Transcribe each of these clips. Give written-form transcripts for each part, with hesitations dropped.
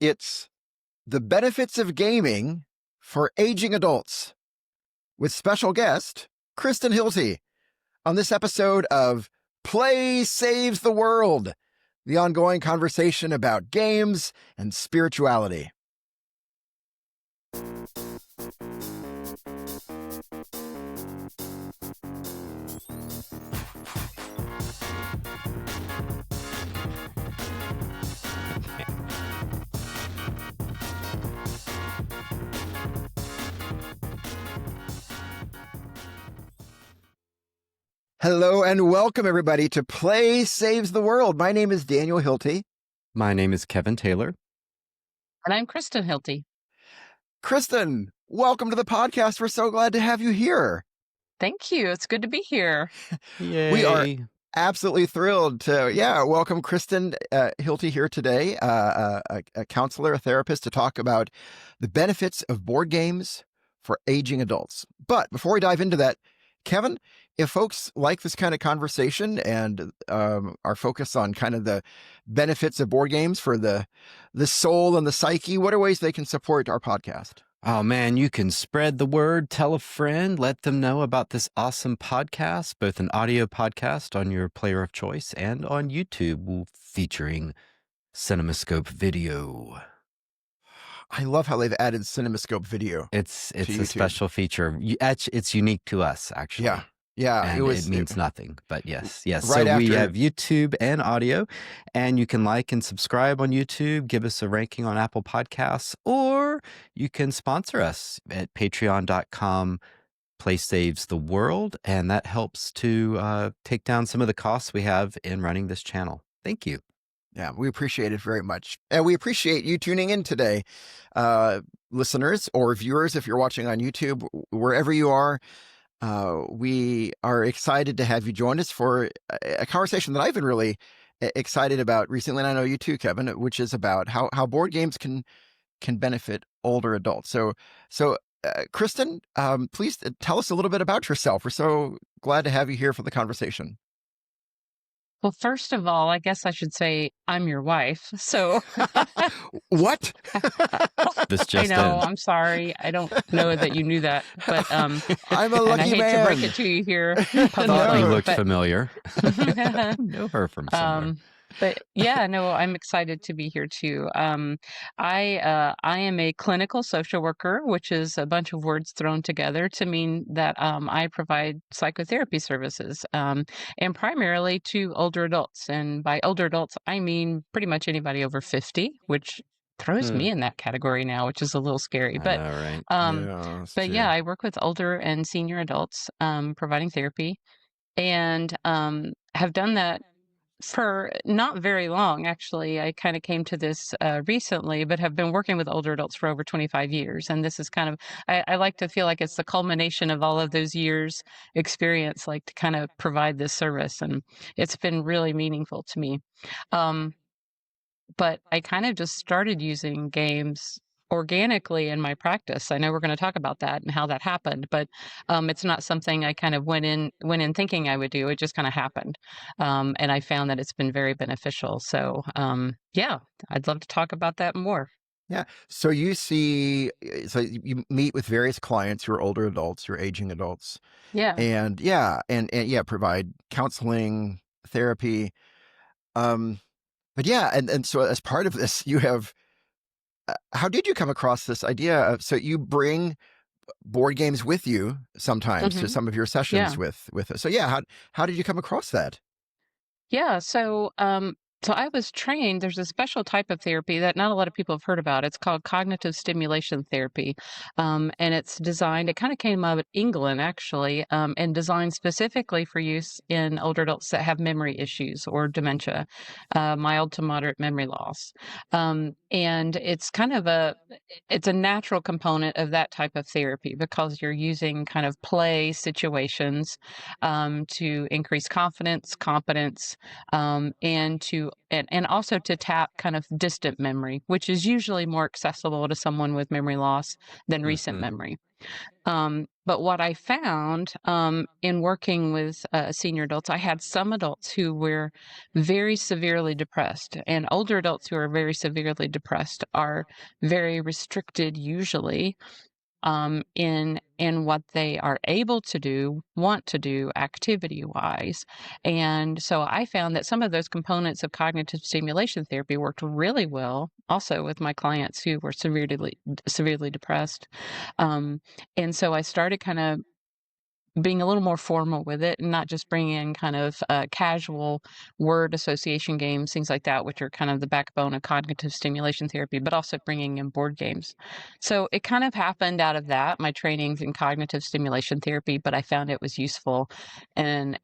It's the benefits of gaming for aging adults with special guest Kristen Hilty on this episode of Play Saves the World, the ongoing conversation about games and spirituality. Hello and welcome everybody to Play Saves the World. My name is Daniel Hilty. My name is Kevin Taylor. And I'm Kristen Hilty. Kristen, welcome to the podcast. We're so glad to have you here. Thank you. It's good to be here. Yay. We are absolutely thrilled to, welcome Kristen Hilty here today, a counselor, a therapist, to talk about the benefits of board games for aging adults. But before we dive into that, Kevin, if folks like this kind of conversation and are focused on kind of the benefits of board games for the soul and the psyche, what are ways they can support our podcast? Oh man, you can spread the word, tell a friend, let them know about this awesome podcast, both an audio podcast on your player of choice and on YouTube featuring CinemaScope video. I love how they've added CinemaScope video. It's a special feature. It's unique to us, actually. Yeah. And it means nothing, but yes. Right So after, we have YouTube and audio, and you can like and subscribe on YouTube, give us a ranking on Apple Podcasts, or you can sponsor us at patreon.com. Play Saves the World, and that helps to take down some of the costs we have in running this channel. Thank you. Yeah, we appreciate it very much. And we appreciate you tuning in today, listeners or viewers, if you're watching on YouTube, wherever you are. We are excited to have you join us for a conversation that I've been really excited about recently, and I know you too, Kevin, which is about how board games can benefit older adults. So, Kristen, please tell us a little bit about yourself. We're so glad to have you here for the conversation. Well, first of all, I guess I should say I'm your wife. So What? This just I know. in. I'm sorry. I don't know that you knew that, but I'm a and lucky I hate man. to break it to you here publicly. Thought you No. looked familiar. Know her from somewhere. But yeah, no, I'm excited to be here too. I am a clinical social worker, which is a bunch of words thrown together to mean that I provide psychotherapy services, and primarily to older adults. And by older adults, I mean pretty much anybody over 50, which throws me in that category now, which is a little scary. I But know, right? but yeah, I work with older and senior adults, providing therapy, and have done that for not very long, actually. I kind of came to this recently, but have been working with older adults for over 25 years. And this is kind of, I like to feel like it's the culmination of all of those years' experience, like to kind of provide this service. And it's been really meaningful to me. But I kind of just started using games organically in my practice. I know we're going to talk about that and how that happened, but it's not something I kind of went in thinking I would do. It just kind of happened, and I found that it's been very beneficial. So yeah, I'd love to talk about that more. Yeah. So you you meet with various clients who are older adults, who are aging adults, Yeah. and provide counseling, therapy. But yeah, and so as part of this, you have. How did you come across this idea of? So you bring board games with you sometimes to some of your sessions Yeah. with us. So yeah, how did you come across that? Yeah, so I was trained. There's a special type of therapy that not a lot of people have heard about. It's called cognitive stimulation therapy, and it's designed. It kind of came out of England, actually, and designed specifically for use in older adults that have memory issues or dementia, mild to moderate memory loss, and it's kind of it's a natural component of that type of therapy because you're using kind of play situations to increase confidence, competence, and also to tap kind of distant memory, which is usually more accessible to someone with memory loss than recent memory. But what I found in working with senior adults, I had some adults who were very severely depressed, and older adults who are very severely depressed are very restricted usually in what they are able to do, want to do activity wise. And so I found that some of those components of cognitive stimulation therapy worked really well also with my clients who were severely depressed. Um, and so I started kind of being a little more formal with it and not just bringing in kind of casual word association games, things like that, which are kind of the backbone of cognitive stimulation therapy, but also bringing in board games. So it kind of happened out of that, my trainings in cognitive stimulation therapy, but I found it was useful in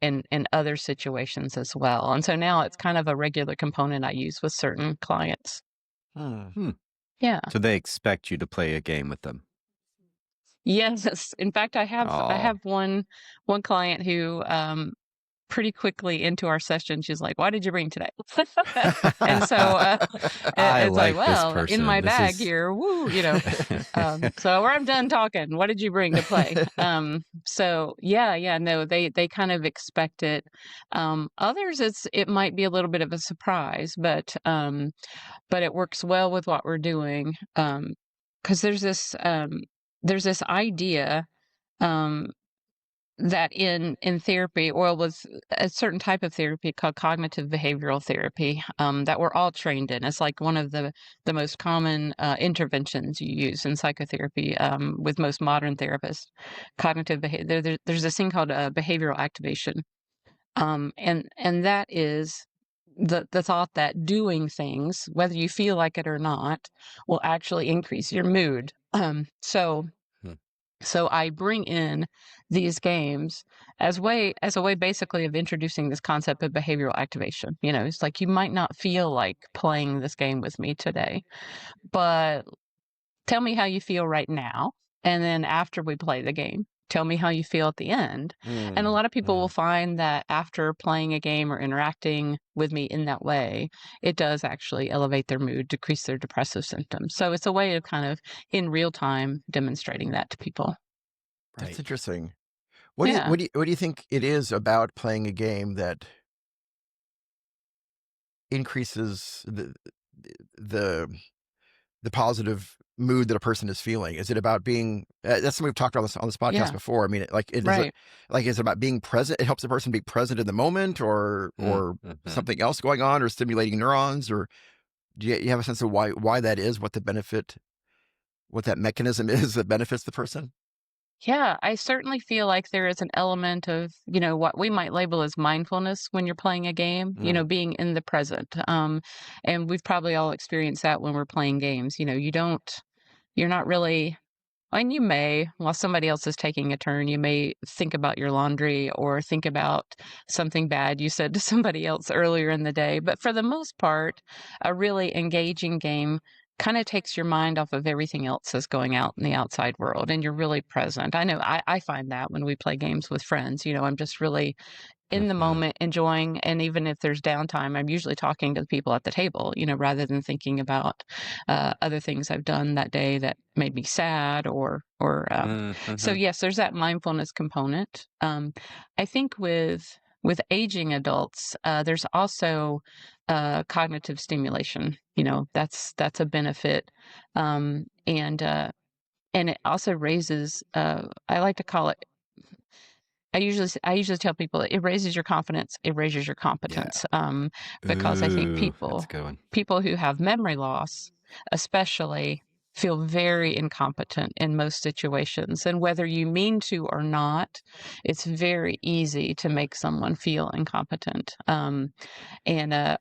other situations as well. And so now it's kind of a regular component I use with certain clients. Hmm. Yeah. So they expect you to play a game with them. Yes. In fact, I Oh, have one client who pretty quickly into our session, she's like, "Why did you bring today?" And so I it's like, like this well, in my person. This bag is. here, woo, you know. So where I'm done talking, what did you bring to play? So yeah, no, they kind of expect it. Others, it might be a little bit of a surprise, but it works well with what we're doing. Because there's this idea. Um, that in therapy, or was a certain type of therapy called cognitive behavioral therapy that we're all trained in. It's like one of the most common interventions you use in psychotherapy with most modern therapists. Cognitive behavior. There's this thing called behavioral activation, and that is the thought that doing things, whether you feel like it or not, will actually increase your mood. Hmm. So I bring in these games as a way basically of introducing this concept of behavioral activation. You know, it's like you might not feel like playing this game with me today, but tell me how you feel right now. And then after we play the game, tell me how you feel at the end. And a lot of people will find that after playing a game or interacting with me in that way, it does actually elevate their mood, decrease their depressive symptoms. So it's a way of kind of in real time demonstrating that to people. That's Right. interesting. Yeah. What do you think it is about playing a game that increases the the positive mood that a person is feeling? Is it about being? That's something we've talked about on this podcast Yeah. before. I mean, Right. is it about being present? It helps the person be present in the moment, or something else going on, or stimulating neurons, or do you have a sense of why that is? What the benefit? What that mechanism is that benefits the person? Yeah, I certainly feel like there is an element of, what we might label as mindfulness when you're playing a game, being in the present. And we've probably all experienced that when we're playing games. You're not really, and you may, while somebody else is taking a turn, you may think about your laundry or think about something bad you said to somebody else earlier in the day. But for the most part, a really engaging game kind of takes your mind off of everything else that's going out in the outside world and you're really present. I know I find that when we play games with friends, I'm just really in the moment enjoying, and even if there's downtime, I'm usually talking to the people at the table, rather than thinking about other things I've done that day that made me sad or so yes, there's that mindfulness component. I think with aging adults, there's also cognitive stimulation. That's a benefit, and it also raises. I like to call it. I usually tell people it raises your confidence, it raises your competence. Because I think Ooh, that's a good one. people who have memory loss, especially, feel very incompetent in most situations. And whether you mean to or not, it's very easy to make someone feel incompetent, and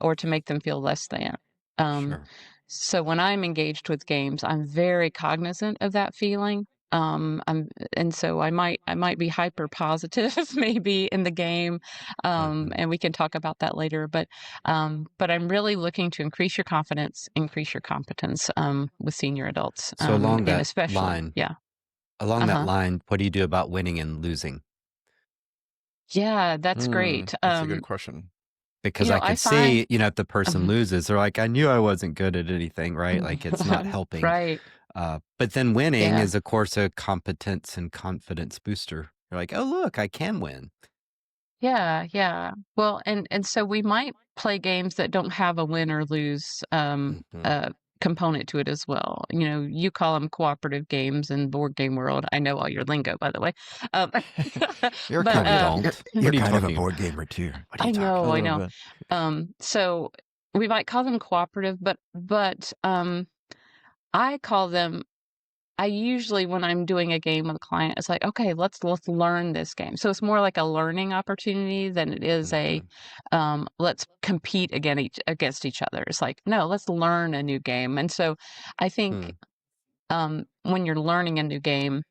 or to make them feel less than. Um, Sure. so when I'm engaged with games, I'm very cognizant of that feeling. And so I might be hyper positive maybe in the game, and we can talk about that later. But I'm really looking to increase your confidence, increase your competence with senior adults, So along and that especially, line, yeah, along that uh-huh, line, what do you do about winning and losing? yeah, that's great. That's a good question. Because I I could find, see, if the person uh loses, they're like, I knew I wasn't good at anything, right? Like it's not helping. right. But then winning Yeah. is, of course, a competence and confidence booster. You're like, oh, look, I can win. Yeah, yeah. Well, and so we might play games that don't have a win or lose Mhm. component to it as well. You know, you call them cooperative games in board game world. I know all your lingo, by the way. Um, You're but kind I of don't. you're What are you kind of a talking about? board gamer too. What are you I know, I talking know. about? So we might call them cooperative, but I call them. I usually, when I'm doing a game with a client, it's like, okay, let's learn this game. So it's more like a learning opportunity than it is a Mhm. let's compete against each other. It's like, no, let's learn a new game. And so I think Hmm. when you're learning a new game,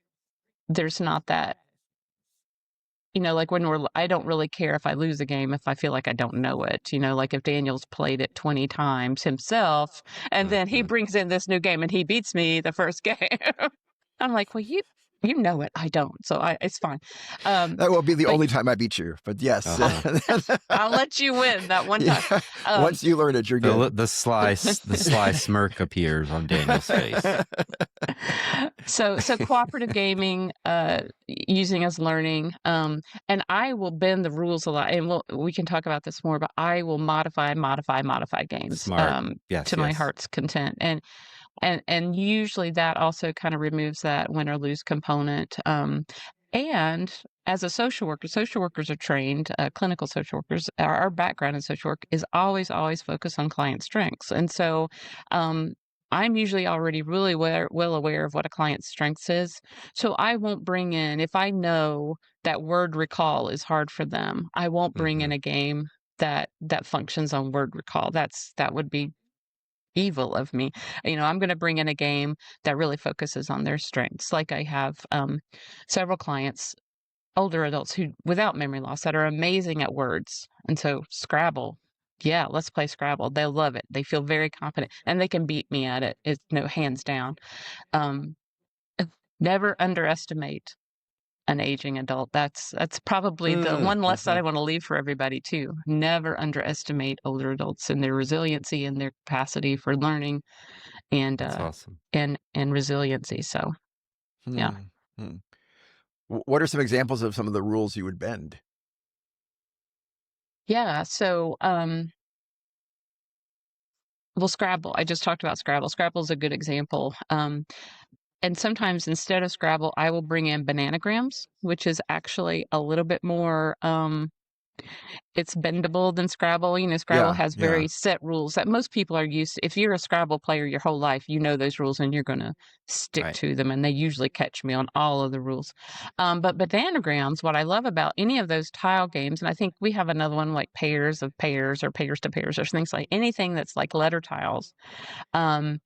there's not that, you know, like I don't really care if I lose a game if I feel like I don't know it. You know, like if Daniel's played it 20 times himself and then he Mhm. brings in this new game and he beats me the first game. I'm like, well, you know it. I don't, so it's fine. That will be the But only time I beat you. But yes, I'll let you win that one time. yeah. Once you learn it, you're good. The sly smirk appears on Daniel's face. So cooperative gaming, using as learning, and I will bend the rules a lot, and we can talk about this more. But I will modify games Smart. Yes, to my yes. heart's content, and usually that also kind of removes that win or lose component. And as a social workers are trained, clinical social workers. Our background in social work is always focused on client strengths, and so um, I'm usually already really well aware of what a client's strengths is. So I won't bring in, if I know that word recall is hard for them, I won't bring in Mhm. a game that functions on word recall. That would be evil of me. You know, I'm going to bring in a game that really focuses on their strengths. Like I have several clients, older adults who without memory loss that are amazing at words. And so Scrabble, yeah, let's play Scrabble. They'll love it. They feel very confident and they can beat me at it. It's no hands down. Um, never underestimate an aging adult. That's probably the one lesson I Mhm. want to leave for everybody too. Never underestimate older adults and their resiliency and their capacity for learning and That's awesome. and resiliency. So yeah. Hmm. Hmm. What are some examples of some of the rules you would bend? Yeah. So well, Scrabble. I just talked about Scrabble. Scrabble is a good example. And sometimes instead of Scrabble, I will bring in bananagrams, which is actually a little bit more it's bendable than Scrabble. You know, Scrabble Yeah, has yeah. very set rules that most people are used to. If you're a Scrabble player your whole life, you know those rules and you're going to stick Right. to them. And they usually catch me on all of the rules. But bananagrams, what I love about any of those tile games, and I think we have another one like pairs of pairs or pairs to pairs or things like anything that's like letter tiles. Um,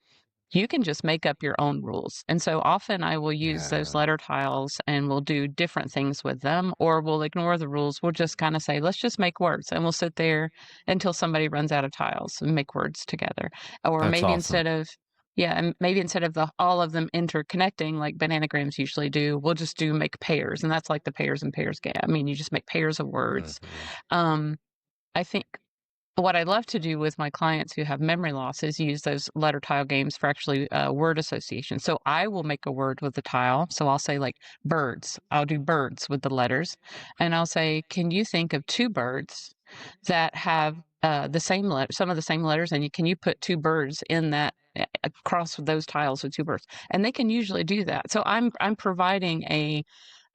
you can just make up your own rules. And so often I will use those Yeah. letter tiles and we'll do different things with them, or we'll ignore the rules. We'll just kind of say, let's just make words. And we'll sit there until somebody runs out of tiles and make words together. Or That's maybe awesome. instead of all of them interconnecting like bananagrams usually do, we'll just make pairs. And that's like the pairs and pairs game. I mean, you just make pairs of words. Mhm. Um, I think what I love to do with my clients who have memory loss is use those letter tile games for actually word association. So I will make a word with the tile. So I'll say like birds. I'll do birds with the letters, and I'll say, can you think of two birds that have the same letter, some of the same letters, and can you put two birds in that across those tiles with two birds? And they can usually do that. So I'm providing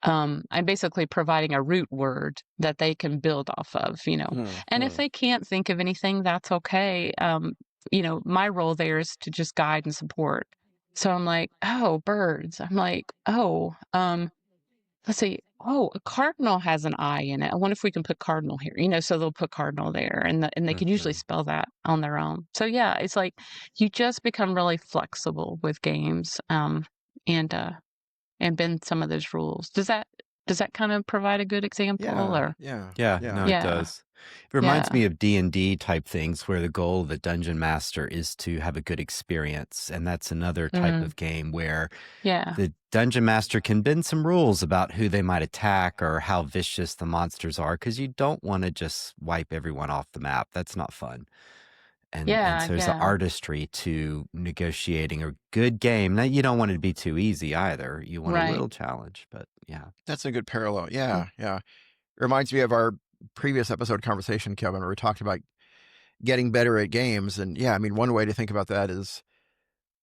I'm basically providing a root word that they can build off of, you know. Hmm. And if Hmm. they can't think of anything, that's okay. You know, my role there is to just guide and support. So I'm like, oh, birds. I'm like, oh, let's see. Oh, a cardinal has an I in it. I wonder if we can put cardinal here. You know, so they'll put cardinal there, and they can usually Mhm. spell that on their own. So yeah, it's like you just become really flexible with games, and bend some of those rules. Does that kind of provide a good example Yeah, or yeah, Yeah, yeah. no, it yeah, does. It reminds yeah, me of D&D type things where the goal of the dungeon master is to have a good experience. And that's another type mm, of game where yeah, the dungeon master can bend some rules about who they might attack or how vicious the monsters are, because you don't want to just wipe everyone off the map. That's not fun. And so there's the Yeah. artistry to negotiating a good game. Now, you don't want it to be too easy either. You want a Right. little challenge, but yeah. That's a good parallel. Mm. Yeah, yeah. It reminds me of our previous episode conversation, Kevin, where we talked about getting better at games. And yeah, I mean, one way to think about that is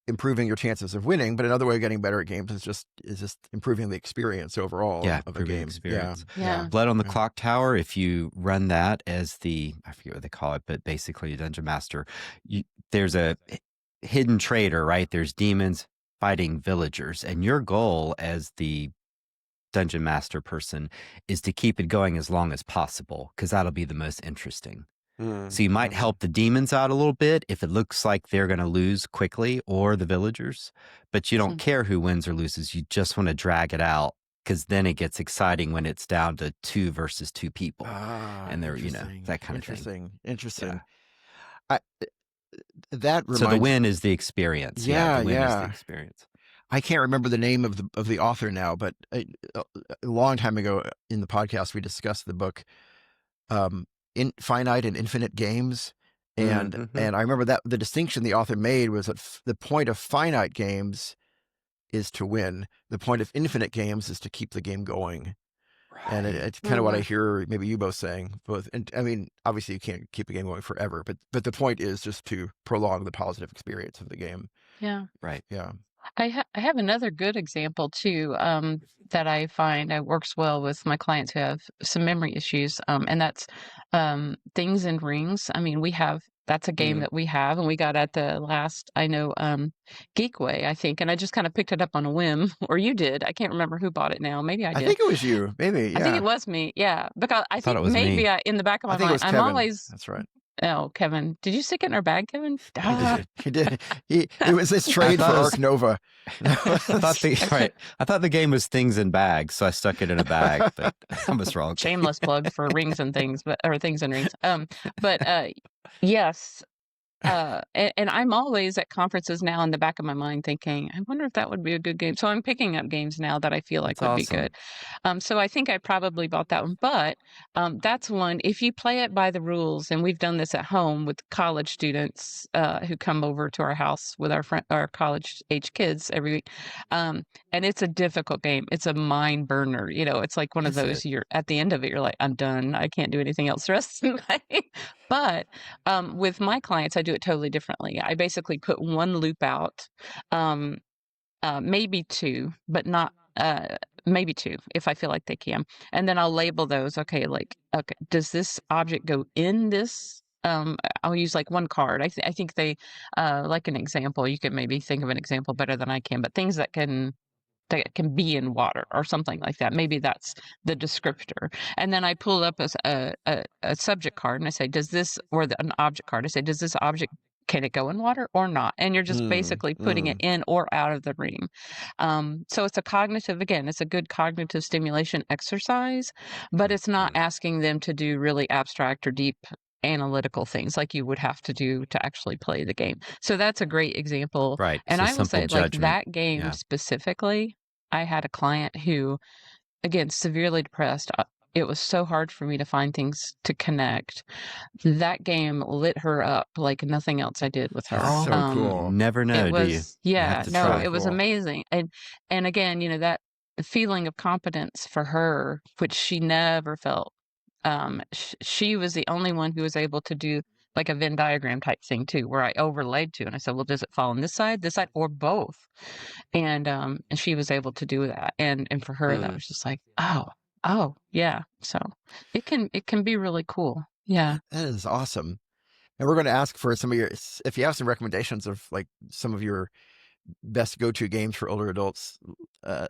improving your chances of winning, but another way of getting better at games is just improving the experience overall Yeah, of a improving game. experience. Yeah. Blood on the Yeah. Clock Tower, if you run that as I forget what they call it, but basically a dungeon master, there's a hidden traitor, right? There's demons fighting villagers, and your goal as the dungeon master person is to keep it going as long as possible, because that'll be the most interesting. So you might help the demons out a little bit if it looks like they're going to lose quickly, or the villagers, but you don't care who wins or loses. You just want to drag it out, because then it gets exciting when it's down to 2 versus 2 people. And they're, that kind of thing. Interesting. Yeah. That reminds. So the win is the experience. Yeah, the win is the yeah. experience. I can't remember the name of the author now, but a long time ago in the podcast we discussed the book Finite and Infinite Games, and I remember that the distinction the author made was that the point of finite games is to win. The point of infinite games is to keep the game going. Right. And it's kind of what I hear maybe you both saying. Both, and I mean, obviously you can't keep the game going forever, but the point is just to prolong the positive experience of the game. Yeah. Right. Yeah. I have another good example too, that I find works well with my clients who have some memory issues, and that's Things and Rings. I mean, that's a game that we have, and we got at the last, Geekway, I think, and I just kind of picked it up on a whim, or you did. I can't remember who bought it now. Maybe I did. I think it was you. Maybe, yeah. I think it was me. Yeah, because I thought think it was maybe me. in the back of my I think mind, it was I'm Kevin. always. That's right. Oh, Kevin, did you stick it in our bag, Kevin? He did. It was his trade for Ark Nova. I thought the game was Things in Bags, so I stuck it in a bag, but I was wrong. Shameless plug for Rings and Things, or Things and Rings. Yes. And I'm always at conferences now in the back of my mind thinking, I wonder if that would be a good game. So I'm picking up games now that I feel like That's would awesome. be good. So I think I probably bought that one. But that's one, if you play it by the rules, and we've done this at home with college students who come over to our house with our college age kids every week. And it's a difficult game. It's a mind burner. It's like one of those, you're at the end of it, you're like, I'm done. I can't do anything else the rest of the night. But with my clients, I do it totally differently. I basically put one loop out, maybe 2, but not maybe 2 if I feel like they can. And then I'll label those. Okay, does this object go in this? I'll use like one card. I think they like an example. You can maybe think of an example better than I can, but things that can be in water or something like that. Maybe that's the descriptor. And then I pull up a subject card and I say, an object card. I say, does this object, can it go in water or not? And you're just basically putting it in or out of the ring. So it's it's a good cognitive stimulation exercise, but it's not asking them to do really abstract or deep analytical things like you would have to do to actually play the game. So that's a great example. Right. And So I will say, simple like judgment. that game specifically, I had a client who, again, severely depressed. It was so hard for me to find things to connect. That game lit her up like nothing else I did with her. That's so cool. You never know, It was, do you? You have to try. it was amazing. And again, that feeling of competence for her, which she never felt. She was the only one who was able to do like a Venn diagram type thing too, where I overlaid 2, and I said, well, does it fall on this side, or both? And she was able to do that. And for her, that was just like, oh, yeah. So it can be really cool. Yeah. That is awesome. And we're going to ask for some of if you have some recommendations of like some of your best go-to games for older adults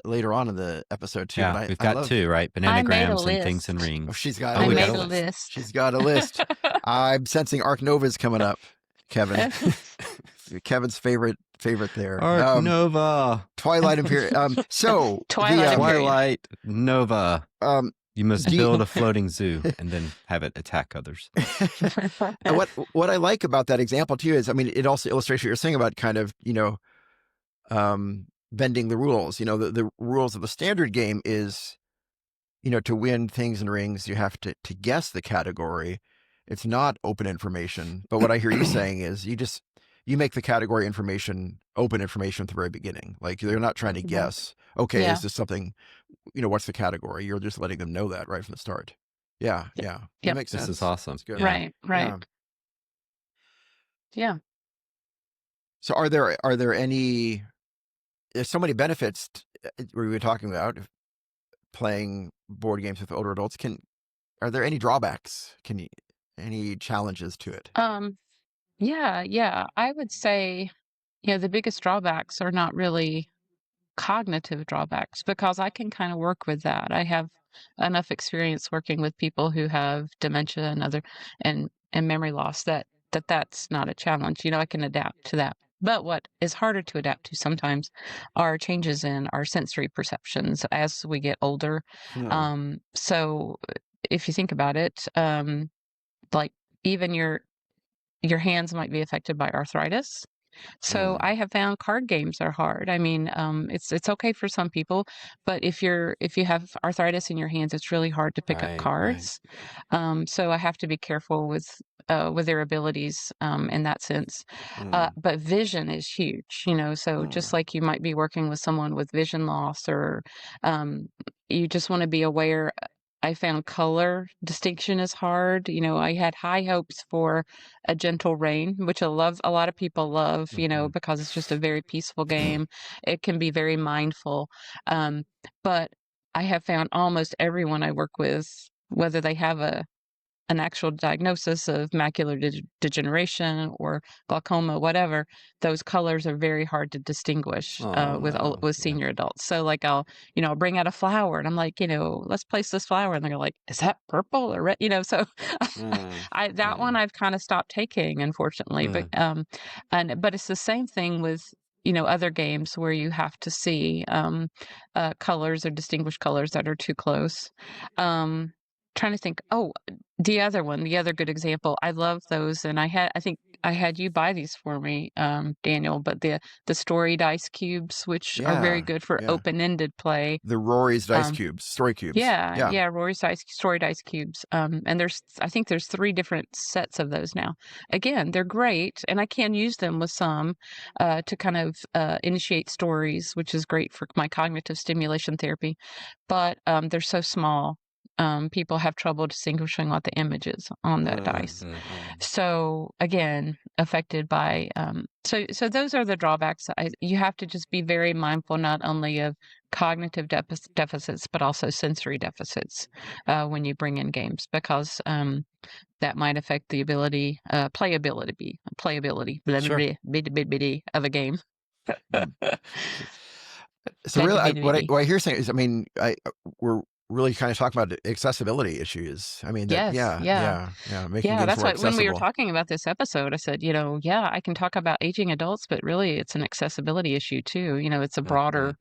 later on in the episode too. Yeah, we've got 2, right? Bananagrams and Things and Rings. Oh, she's got. I made a list. She's got a list. I'm sensing Ark Nova's coming up, Kevin. Kevin's favorite there. Ark Nova. Twilight Imperium. So Twilight Nova. You must build a floating zoo and then have it attack others. And what I like about that example too is, I mean, it also illustrates what you're saying about kind of, bending the rules. The rules of the standard game is, to win Things and Rings, you have to guess the category. it's not open information. But what I hear you saying is you make the category information open information at the very beginning. Like they're not trying to Yeah. guess, okay, Yeah. is this something, what's the category? You're just letting them know that right from the start. Yeah, Yep. yeah. That Yep. makes sense. This is awesome. That's good. Yeah. Right. Right. Yeah. Yeah. So are there any, there's so many benefits we were talking about playing board games with older adults. Are there any drawbacks? Any challenges to it? Yeah. Yeah. I would say, the biggest drawbacks are not really cognitive drawbacks because I can kind of work with that. I have enough experience working with people who have dementia and and memory loss that's not a challenge. I can adapt to that. But what is harder to adapt to sometimes are changes in our sensory perceptions as we get older. Hmm. So if you think about it, like even your hands might be affected by arthritis. So Hmm. I have found card games are hard. I mean, it's okay for some people, but if you have arthritis in your hands, it's really hard to pick up Right. cards. So I have to be careful with their abilities in that sense. Hmm. But vision is huge, So Hmm. just like you might be working with someone with vision loss, or you just want to be aware. I found color distinction is hard. I had high hopes for a gentle rain, which a lot of people love, Mhm. because it's just a very peaceful game. It can be very mindful. Um, but I have found almost everyone I work with, whether they have an actual diagnosis of macular degeneration or glaucoma, whatever, those colors are very hard to distinguish Oh no. with Yeah. senior adults. So like I'll bring out a flower and I'm like, let's place this flower, and they're like, is that purple or red? So Mm. that one Mm. I've kind of stopped taking, unfortunately. But Mm. but it's the same thing with other games where you have to see colors or distinguish colors that are too close. Trying to think. Oh, the other good example. I love those, and I think I had you buy these for me, Daniel. But the story dice cubes, which are very Yeah. good for Yeah. open-ended play. The Rory's dice Um, cubes, story cubes. yeah, Yeah. yeah, Rory's story dice cubes. And I think there's 3 different sets of those now. Again, they're great, and I can use them with some to kind of initiate stories, which is great for my cognitive stimulation therapy. But they're so small. People have trouble distinguishing what the images on the dice. Mhm. So again, affected by so those are the drawbacks. You have to just be very mindful not only of cognitive deficits but also sensory deficits when you bring in games, because that might affect the playability blah, blah, Sure. blah, of a game. Hmm. So Blah, really, blah, blah, what blah. I hear saying is, I mean, we're really kind of talking about accessibility issues. I mean, that, Yes, yeah, yeah. yeah, yeah, making Yeah, games that's more what when we were accessible. talking about this episode, I said, yeah, I can talk about aging adults, but really it's an accessibility issue too. Mhm.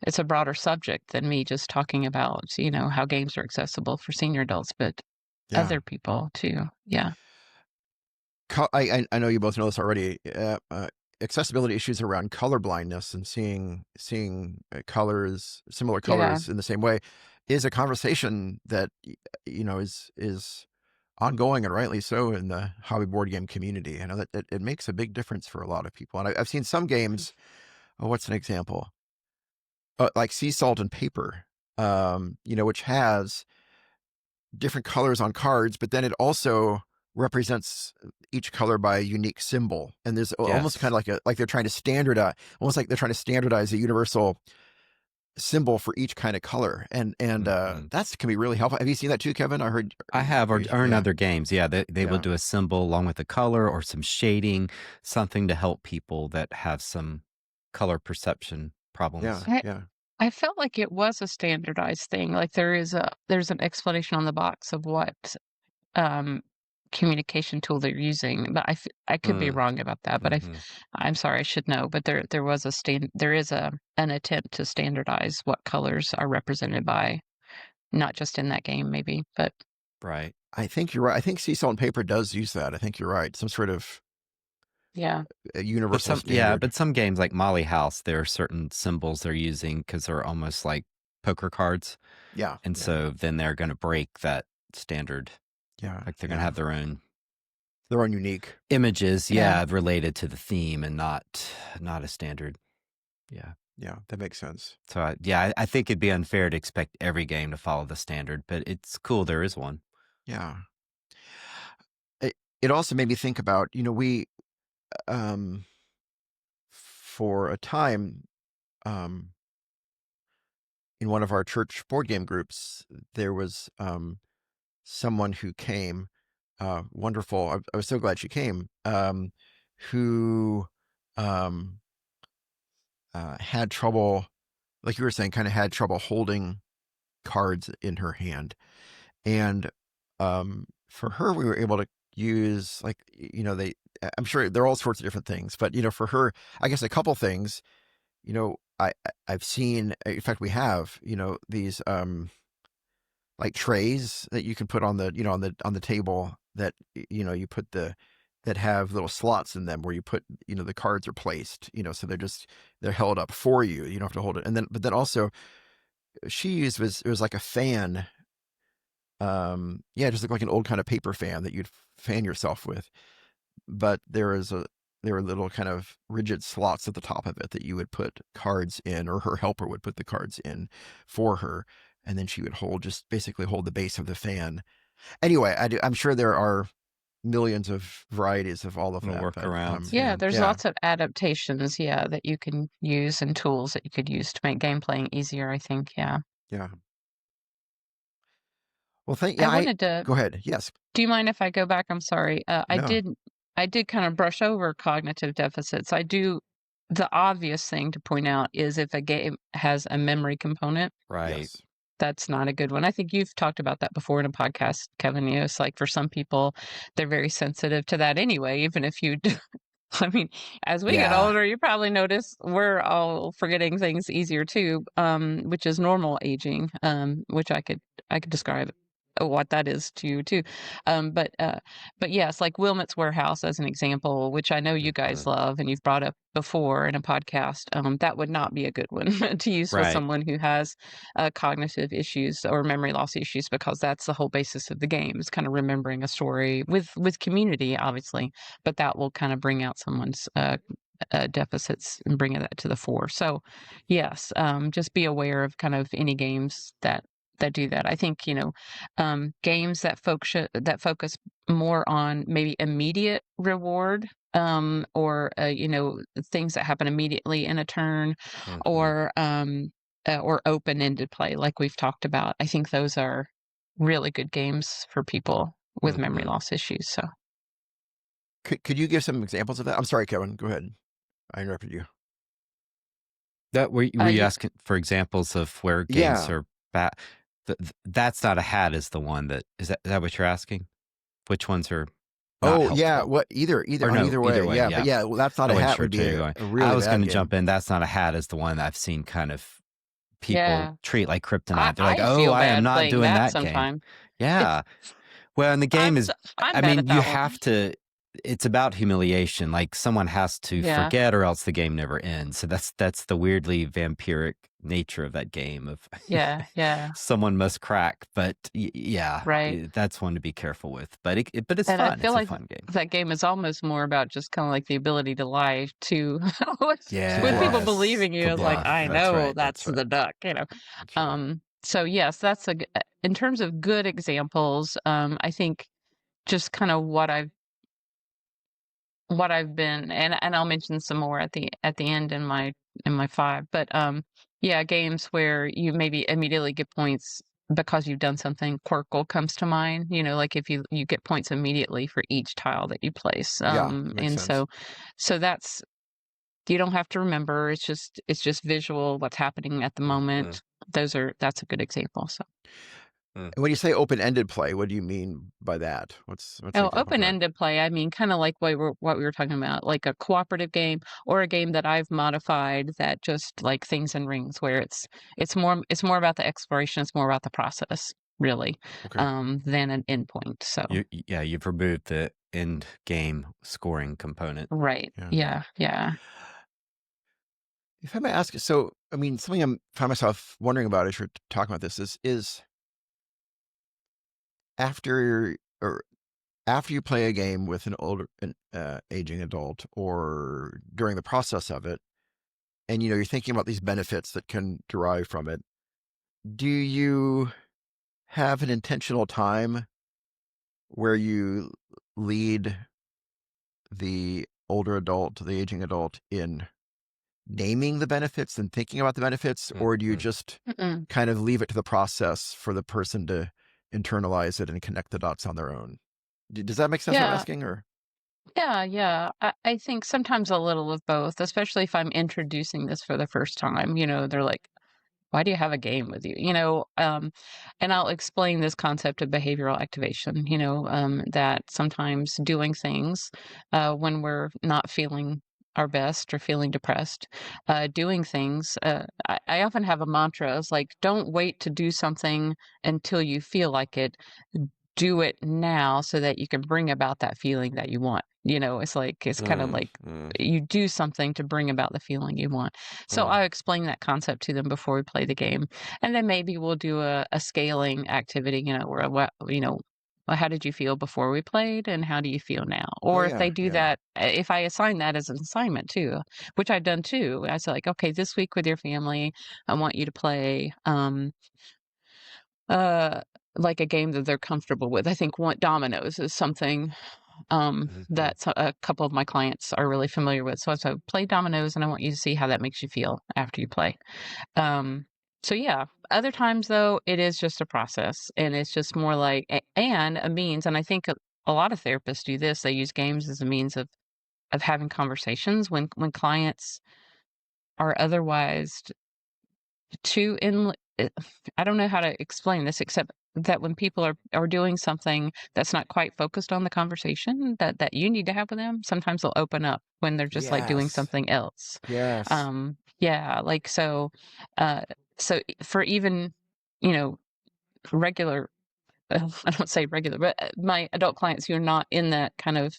It's a broader subject than me just talking about, how games are accessible for senior adults, but Yeah. other people too. Yeah. I know you both know this already. Accessibility issues around color blindness and seeing colors, similar Yeah. colors in the same way, is a conversation that is ongoing, and rightly so, in the hobby board game community. I know that it makes a big difference for a lot of people. And I've seen some games. Oh, what's an example? Like Sea Salt and Paper, which has different colors on cards, but then it also represents each color by a unique symbol. And there's almost kind Yes. of like they're trying to standardize, almost like they're trying to standardize a universal symbol for each kind of color. And Mhm. that can be really helpful. Have you seen that too, Kevin? I heard. I have, or in Yeah, other games, yeah, they will yeah, do a symbol along with the color or some shading, something to help people that have some color perception yeah, problems. I yeah. I felt like it was a standardized thing. Like there's an explanation on the box of what um communication tool they're using, but I could be Mm. wrong about that, but Mhm. I'm sorry, I should know. But there is an attempt to standardize what colors are represented by, not just in that game maybe, but Right. I think you're right. I think Sea Salt and Paper does use that. I think you're right. Some sort of yeah. But universal yeah, standard. but some games like Molly House, there are certain symbols they're using because they're almost like poker cards. Yeah, And yeah, so then they're going to break that standard Yeah. Like they're going to have their own unique. images, Yeah. related to the theme and not a standard. Yeah. Yeah, that makes sense. So I think it'd be unfair to expect every game to follow the standard, but it's cool there is one. Yeah. It also made me think about, we, for a time, in one of our church board game groups, there was someone who came, wonderful. I was so glad she came, who had trouble, like you were saying, kind of had trouble holding cards in her hand. And for her, we were able to use, like, I'm sure there are all sorts of different things, but, for her, I guess a couple things, I've seen, in fact, we have, these like trays that you can put on the, on the table that, you put that have little slots in them where you put, the cards are placed, so they're held up for you. You don't have to hold it. But then also she used, it was like a fan. Just like an old kind of paper fan that you'd fan yourself with. But there were little kind of rigid slots at the top of it that you would put cards in, or her helper would put the cards in for her. And then she would basically hold the base of the fan. Anyway, I'm sure there are millions of varieties of all of that. Workarounds. Yeah, there's lots of adaptations, that you can use, and tools that you could use to make game playing easier, I think. Yeah. Yeah. Well, I wanted to. Go ahead. Yes. Do you mind if I go back? I'm sorry. I No. did kind of brush over cognitive deficits. The obvious thing to point out is if a game has a memory component, Right. Yes. that's not a good one. I think you've talked about that before in a podcast, Kevin. It's like for some people, they're very sensitive to that anyway, even if you do. I mean, as we get Yeah. older, you probably notice we're all forgetting things easier too, which is normal aging, which I could describe what that is to you too. But yes, like Wilmot's Warehouse as an example, which I know you guys love and you've brought up before in a podcast. That would not be a good one to use with Right. someone who has cognitive issues or memory loss issues, because that's the whole basis of the game. It's kind of remembering a story with community, obviously, but that will kind of bring out someone's deficits and bring that to the fore. So, yes, just be aware of kind of any games that do that. I think games that focus more on maybe immediate reward, or things that happen immediately in a turn, or open-ended play, like we've talked about. I think those are really good games for people with memory loss issues. So. Could you give some examples of that? I'm sorry, Kevin. Go ahead. I interrupted you. That were you Yeah. asking for examples of where games are bad? That's not a hat is the one that is that what you're asking? Which ones are not helpful? Yeah. What either Or no, either way. either way, Yeah, yeah. but yeah, well, that's not I a wasn't hat sure would be where you're a going. really I was bad going to game. jump in. That's not a hat is the one that I've seen kind of people treat like kryptonite. They're like, I "Oh, feel I am bad not playing doing that that game." sometime. Yeah. Well, and the game is, I'm I bad mean, at you that one. have to, it's about humiliation. Like someone has to Yeah. forget or else the game never ends. So that's the weirdly vampiric nature of that game of Yeah, yeah. someone must crack. But yeah, Right. that's one to be careful with. But but it's And I fun. feel It's a like fun game. that game is almost more about just kind of like the ability to lie to with people Yes. believing you. To It's like, bluff. I That's know right. that's That's the right. duck. So yes, that's in terms of good examples, I think just kind of what I've been, and I'll mention some more at the end in my 5. But yeah, games where you maybe immediately get points because you've done something. Quirkle comes to mind. Like if you get points immediately for each tile that you place. Yeah, makes And sense. so that's, you don't have to remember. It's just visual what's happening at the moment. That's a good example. So. And when you say open-ended play, what do you mean by that? What's the example of that? Open-ended play, I mean, kind of like what we were talking about, like a cooperative game or a game that I've modified that just like Things and Rings, where it's more about the exploration, it's more about the process, really, Okay. than an endpoint. So You've removed the end game scoring component. right, yeah. If I may ask, so I mean, something I find myself wondering about as you're talking about this is after or after you play a game with an older, aging adult, or during the process of it, and you're thinking about these benefits that can derive from it, do you have an intentional time where you lead the older adult, the aging adult, in naming the benefits and thinking about the benefits, or do you just Mm-mm. kind of leave it to the process for the person to internalize it and connect the dots on their own? Does that make sense what I'm Yeah. asking? Or Yeah. I think sometimes a little of both, especially if I'm introducing this for the first time. They're like, why do you have a game with you? And I'll explain this concept of behavioral activation, that sometimes doing things when we're not feeling our best or feeling depressed, doing things. I often have a mantra. It's like, don't wait to do something until you feel like it. Do it now so that you can bring about that feeling that you want. It's like, it's kind of like you do something to bring about the feeling you want. So I explain that concept to them before we play the game. And then maybe we'll do a scaling activity, where, well, how did you feel before we played and how do you feel now? oh Or if yeah, they do yeah, that, if I assign that as an assignment too, which I've done too, I say like, okay, this week with your family, I want you to play, uh, like a game that they're comfortable with. I think one dominoes is something that a couple of my clients are really familiar with. So play dominoes, and I want you to see how that makes you feel after you play. Um, so yeah, other times though, it is just a process, and it's just more like and a means. And I think a lot of therapists do this. They use games as a means of having conversations when clients are otherwise too in. I don't know how to explain this except that when people are doing something that's not quite focused on the conversation that you need to have with them, sometimes they'll open up when they're just like doing yes, something else. yes, Yeah, like uh for even, you know, regular I don't say regular, but my adult clients who are not in that kind of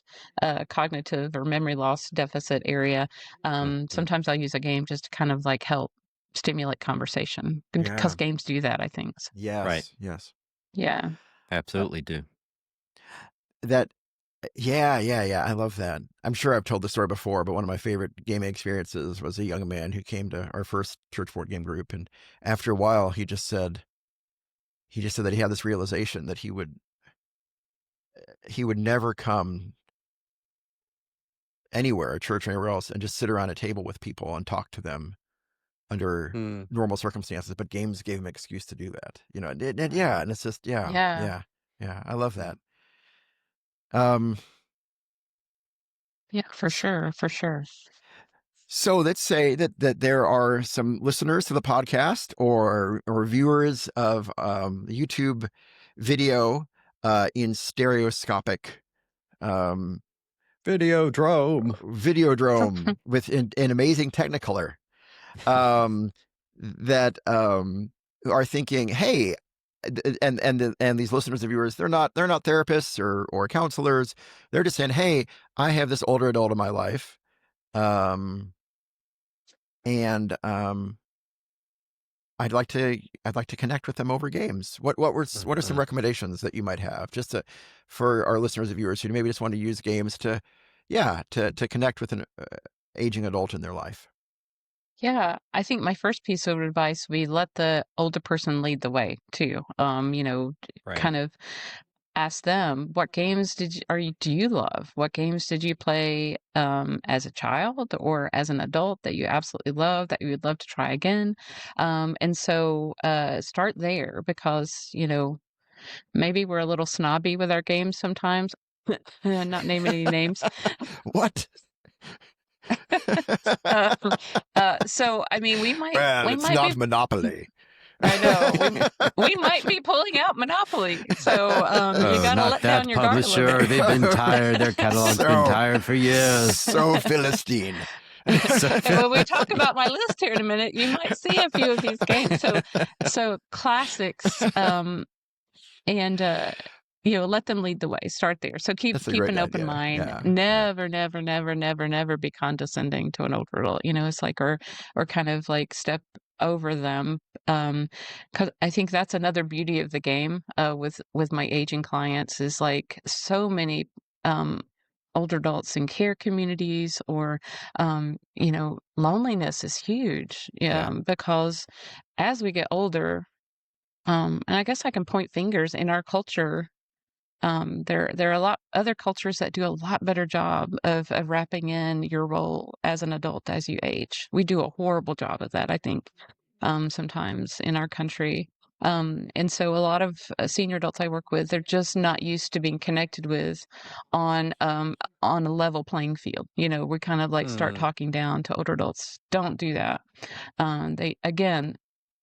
cognitive or memory loss deficit area, sometimes I'll use a game just to kind of like help stimulate conversation because yeah, games do that, I think. Right. yes, yes. Yeah. Uh, Absolutely do. That, yeah. I love that. I'm sure I've told the story before, but one of my favorite gaming experiences was a young man who came to our first church board game group, and after a while, he just said that he had this realization that he would never come anywhere, a church or anywhere else, and just sit around a table with people and talk to them under Mm. normal circumstances. But games gave him an excuse to do that, yeah, and it's just, yeah, Yeah. yeah, yeah. I love Mm. that. Um, Yeah, for sure, for sure. so let's say that there are some listeners to the podcast or viewers of the YouTube video in stereoscopic um, Videodrome. Videodrome with an amazing Technicolor, um, that are thinking, hey, and these listeners and viewers, they're not therapists or counselors. They're just saying, hey, I have this older adult in my life, um, and I'd like to connect with them over games. What are some recommendations that you might have just for our listeners and viewers who maybe just want to use games to, yeah, to connect with an aging adult in their life? Yeah, I think my first piece of advice, we let the older person lead the way too. Right. Kind of ask them, what games do you love? What games did you play as a child or as an adult that you absolutely love that you would love to try again? And so start there because, maybe we're a little snobby with our games sometimes. Not naming any names. What? Uh, so I mean, we might Well, we it's might be. not Monopoly. I know we might be pulling out Monopoly. So you Oh, got to not let down that your guard a little publisher. bit. They've been tired. Their catalog's been So, tired for years. so Philistine. So- When we talk about my list here in a minute, you might see a few of these games. So classics, and let them lead the way. Start there. So keep That's a keep great an open idea. mind. Yeah, yeah. Never, never, never, never, never be condescending to an older adult. It's like or kind of like step over them 'Cause I think that's another beauty of the game, with my aging clients is, like, so many, um, older adults in care communities or, loneliness is huge, Yeah. because as we get older, and I guess I can point fingers in our culture. There are a lot other cultures that do a lot better job of wrapping in your role as an adult as you age. We do a horrible job of that, I think, sometimes in our country. And so a lot of senior adults I work with, they're just not used to being connected with on a level playing field. We kind of like start Mm, talking down to older adults. Don't do that. They again,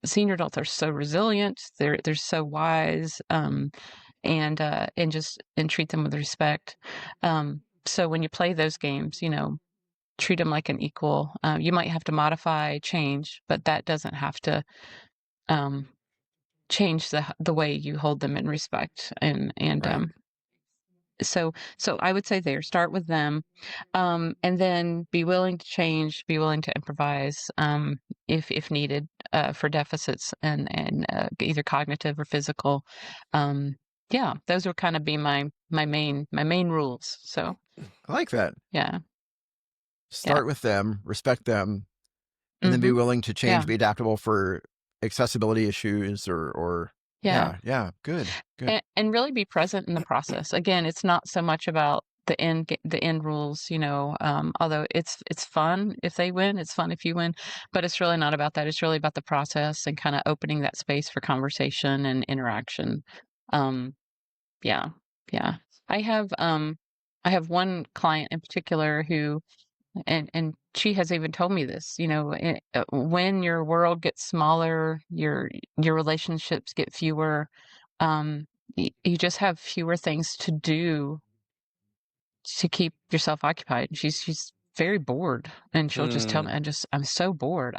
senior adults are so resilient. They're so wise. And treat them with respect. So when you play those games, treat them like an equal. You might have to modify, change, but that doesn't have to um, change the way you hold them in respect. And right. so I would say there, start with them, and then be willing to change, be willing to improvise if needed for deficits and either cognitive or physical. Um, yeah, those would kind of be my main rules. So I like that. yeah, yeah, Start with them, respect them, and then be hmm willing to change, yeah, be adaptable for accessibility issues or yeah. yeah, good, good. And really be present in the process. Again, it's not so much about the end rules, although it's fun if they win, it's fun if you win, but it's really not about that. It's really about the process and kind of opening that space for conversation and interaction. Um, yeah, yeah. I have um I have one client in particular who and she has even told me this, when your world gets smaller, your relationships get fewer, you just have fewer things to do to keep yourself occupied. She's very bored, and she'll just tell me, Mm, I'm so bored.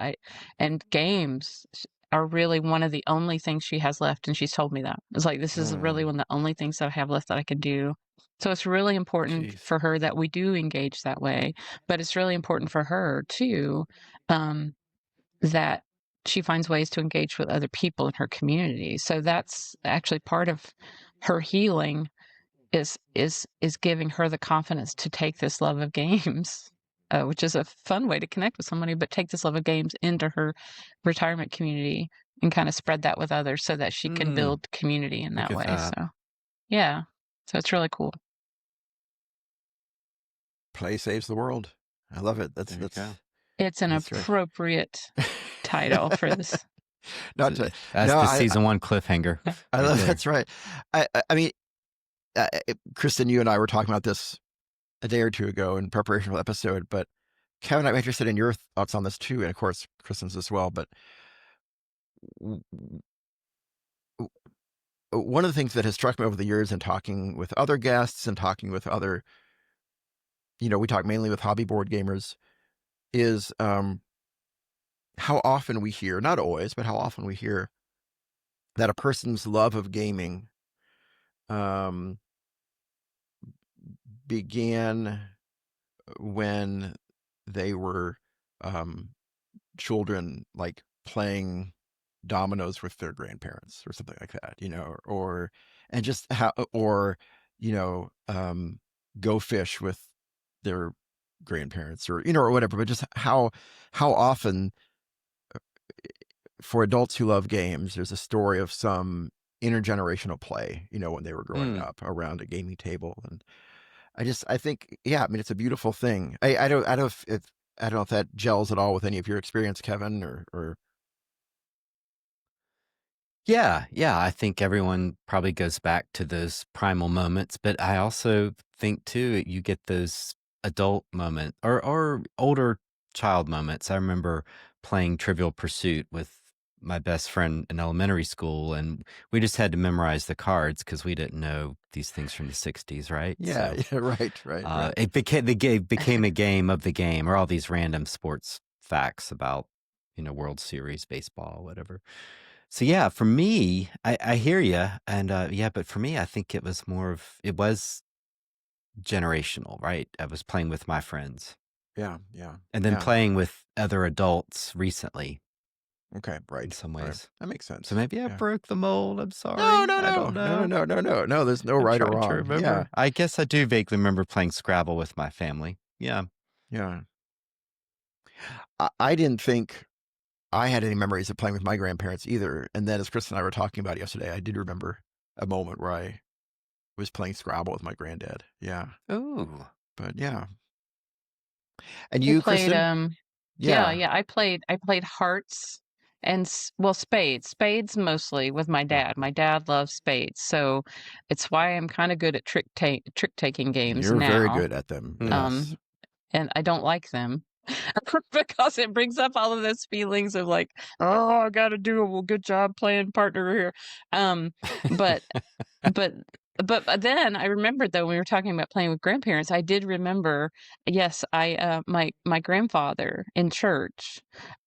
And games are really one of the only things she has left, and she's told me that. It's like, this is really mm, one of the only things that I have left that I can do. So it's really important jeez. for her that we do engage that way, but it's really important for her too, um, that she finds ways to engage with other people in her community. So that's actually part of her healing is giving her the confidence to take this love of games, which is a fun way to connect with somebody, but take this love of games into her retirement community and kind of spread that with others so that she can Mm, build community in look that at way. that. So yeah, so it's really cool. Play saves the world. I love it. There you go. It's an That's right. appropriate title for this. Not to, That's no, the season one cliffhanger I right love there. that's right. I mean, Kristen, you and I were talking about this a day or two ago in preparation for the episode, but Kevin, I'm interested in your thoughts on this too, and of course, Kristen's as well. But w- w- one of the things that has struck me over the years in talking with other guests and talking with other, we talk mainly with hobby board gamers, is how often we hear, not always, but how often we hear that a person's love of gaming um, began when they were um, children, like playing dominoes with their grandparents or something like that, and just how, or, you know, um, go fish with their grandparents or whatever, but just how often for adults who love games, there's a story of some intergenerational play, when they were growing Mm. up around a gaming table. And I think, yeah, I mean, it's a beautiful thing. I don't know if that gels at all with any of your experience, Kevin, or Yeah, yeah. I think everyone probably goes back to those primal moments, but I also think too you get those adult moment or older child moments. I remember playing Trivial Pursuit with my best friend in elementary school, and we just had to memorize the cards because we didn't know these things from the '60s, right? yeah, So yeah, right. it became the game became a game of the game, or all these random sports facts about World Series baseball, whatever. So yeah, for me, I hear you, and yeah, but for me, I think it was generational, right? I was playing with my friends, Yeah, yeah, and then yeah. playing with other adults recently. Okay, in right. some Right. ways. That makes sense. So maybe I Yeah. broke the mold. I'm No, sorry. no, I no, don't no, no, know. no, no, no, no. There's no I'm right or trying to wrong. Yeah, remember. I guess I do vaguely remember playing Scrabble with my family. Yeah. yeah. I didn't think I had any memories of playing with my grandparents either. And then, as Chris and I were talking about yesterday, I did remember a moment where I was playing Scrabble with my granddad. Yeah, Ooh. but yeah. And I you, played, Kristen? yeah, Yeah. I played hearts and spades mostly with my dad. Uh-huh. My dad loves spades, so it's why I'm kind of good at trick taking games You're very now. good at them. Hmm. Yes. And I don't like them because it brings up all of those feelings of like, oh, I got to do a good job playing partner here. But but but then I remembered though when we were talking about playing with grandparents, I did remember, yes, my grandfather in church,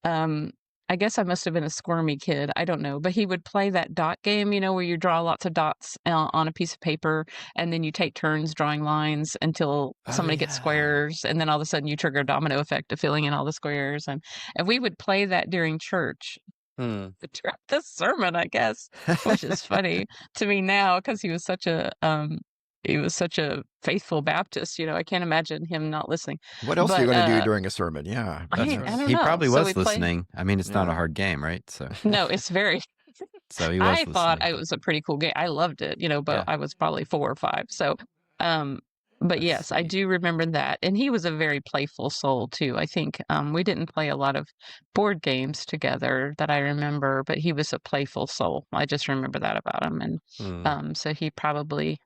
um, I guess I must have been a squirmy kid. I don't know, but he would play that dot game, where you draw lots of dots on a piece of paper, and then you take turns drawing lines until Oh, somebody gets yeah. squares, and then all of a sudden you trigger a domino effect of filling in all the squares, and we would play that during church Hmm. throughout the sermon, I guess, which is funny to me now because he was such a faithful Baptist. I can't imagine him not listening. What else are you But going to do during a sermon? Yeah, That's I that's don't He know. probably So we was play. listening. I mean, it's not a yeah. hard game, right? So, No, it's very. so he was I thought listening. it was a pretty cool game. I loved it, but Yeah. I was probably 4 or 5. So, um, but That's yes, I sweet. do remember that. And he was a very playful soul too. I think we didn't play a lot of board games together that I remember, but he was a playful soul. I just remember that about him. And Hmm. so he probably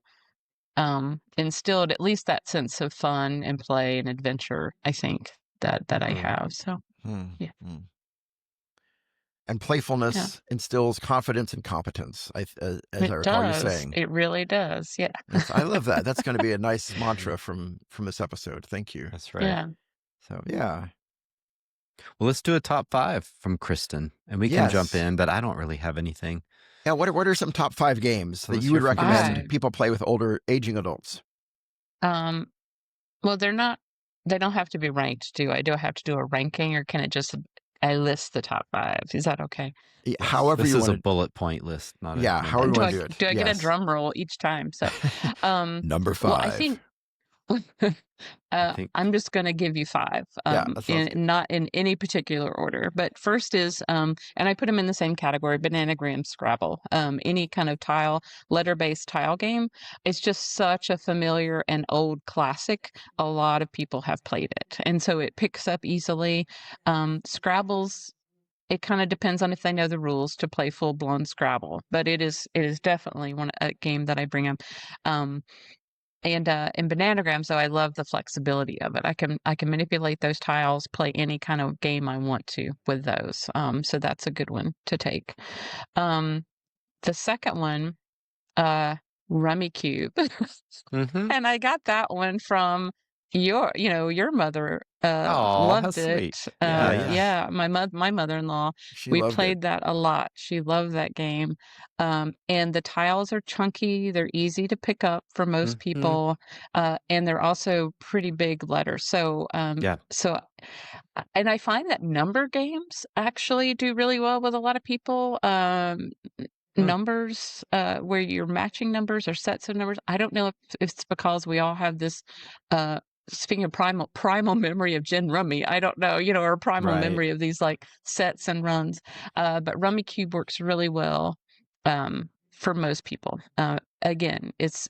instilled at least that sense of fun and play and adventure, I think, that I Hmm. have. So, Hmm. yeah. Hmm. And Yeah. playfulness instills confidence and competence, as I It recall you does. saying. It really does. Yeah. I love that. That's going to be a nice mantra from this episode. Thank you. That's right. Yeah. So yeah, Well, let's do a top 5 from Kristen, and we can jump yes. in, but I don't really have anything. Yeah. What are some top 5 games So that let's you hear would from recommend Kristen. 5. people play with aging adults? Um, well, they don't have to be ranked, do I? Do I have to do a ranking or can it just, I list the top 5? Is that okay? Yeah, Yes. however This you is a want bullet point list, not to. Yeah, a however number. you Do want I to do it. do I get a Yes. drum roll each time? So, Number well, I 5. think I think, I'm just going to give you 5, Yeah, that sounds good. not in any particular order. But first is, and I put them in the same category: Bananagram, Scrabble, any kind of letter-based tile game. It's just such a familiar and old classic. A lot of people have played it, and so it picks up easily. Scrabble's. It kind of depends on if they know the rules to play full-blown Scrabble, but it is definitely a game that I bring up. Um, and in Bananagram, so I love the flexibility of it. I can manipulate those tiles, play any kind of game I want to with those. So that's a good one to take. The second one, uh, Rummy Cube. mm-hmm. And I got that one from your mother, Oh, how loved it. sweet. Yeah, yeah. Yes, Yeah, my mother-in-law, she we loved it. played that a lot. She loved that game. And the tiles are chunky, they're easy to pick up for most Mm-hmm. people, and they're also pretty big letters. So, Yeah. and I find that number games actually do really well with a lot of people. Hmm. Numbers, where you're matching numbers or sets of numbers. I don't know if it's because we all have this, speaking of primal memory of gin rummy. I don't know, or primal Right. memory of these like sets and runs. But Rummy Cube works really well for most people. Again, it's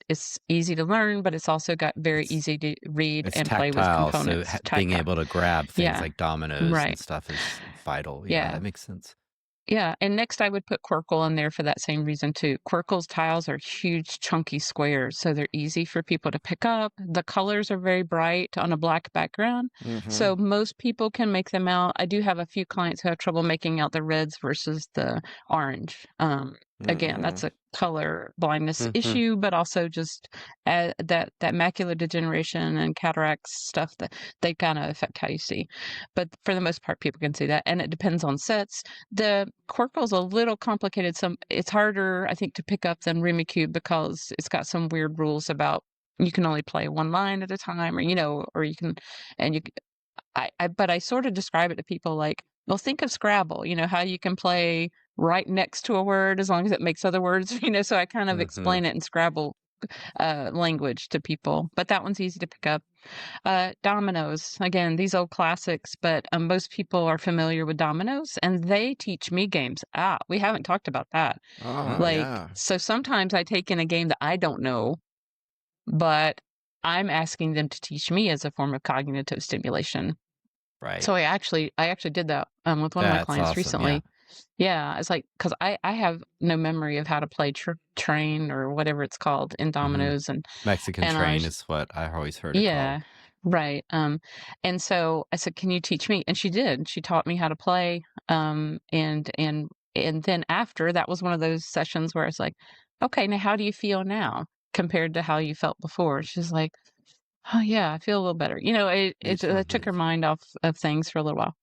easy to learn, but it's also got very It's easy to read it's and play with tactile, so components. being Tactile. able to grab things Yeah, like dominoes and right. stuff is vital. Yeah, Yeah. that makes sense. Yeah, and next I would put Quirkle in there for that same reason too. Quirkle's tiles are huge, chunky squares, so they're easy for people to pick up. The colors are very bright on a black background, Mm-hmm. so most people can make them out. I do have a few clients who have trouble making out the reds versus the orange. Again, Mm-hmm. that's a color blindness Mm-hmm. issue, but also just that macular degeneration and cataracts stuff that they kind of affect how you see. But for the most part, people can see that, and it depends on sets. The Quirkle's a little complicated. It's harder, I think, to pick up than Rummikub because it's got some weird rules about you can only play one line at a time, or you can, and you. But I sort of describe it to people like Well, think of Scrabble, how you can play right next to a word as long as it makes other words, so I kind of Mm-hmm. explain it in Scrabble language to people, but that one's easy to pick up. Dominoes, again, these old classics, but most people are familiar with dominoes and they teach me games. We haven't talked about that. Oh, Mm. Like, yeah. so sometimes I take in a game that I don't know, but I'm asking them to teach me as a form of cognitive stimulation. Right. So I actually did that with one of my That's clients awesome. Yeah. recently. Yeah, it's like because I have no memory of how to play train or whatever it's called in dominoes, Mexican and I train was is what I always heard it called. yeah, right. And so I said, "Can you teach me?" And she did. She taught me how to play. And then after that was one of those sessions where it's like, "Okay, now how do you feel now compared to how you felt before?" She's like, "Oh yeah, I feel a little better." It took her Neat. mind off of things for a little while.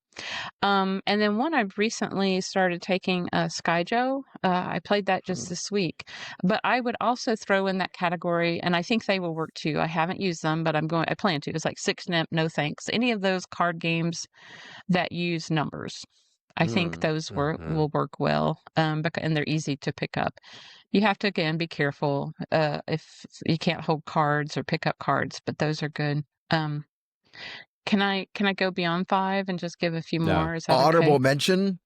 And then one I've recently started taking, Skyjo. I played that just Mm. this week, but I would also throw in that category, and I think they will work too. I haven't used them, but I plan to. It's like Six Nip, No Thanks, any of those card games that use numbers. I think Mm. those Mm-hmm. will work well, and they're easy to pick up. You have to again be careful if you can't hold cards or pick up cards, but those are good. Um, can I go beyond 5 and just give a few No. more? Is that okay? Honorable mention.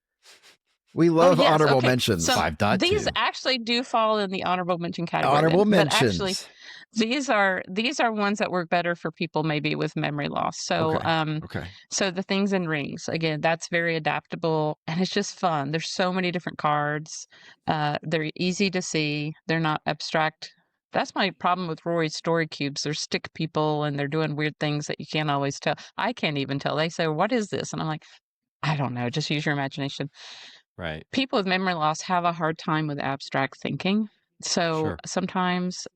We Oh, love yes, honorable okay. mentions. These 5.2. actually do fall in the honorable mention category then, Honorable but actually mentions. these are ones that work better for people maybe with memory loss. So, Okay. Okay. so the things in rings, again, that's very adaptable and it's just fun. There's so many different cards. They're easy to see. They're not abstract. That's my problem with Rory's story cubes. They're stick people and they're doing weird things that you can't always tell. I can't even tell. They say, "What is this?" And I'm like, "I don't know. Just use your imagination." Right. People with memory loss have a hard time with abstract thinking. So Sure. sometimes,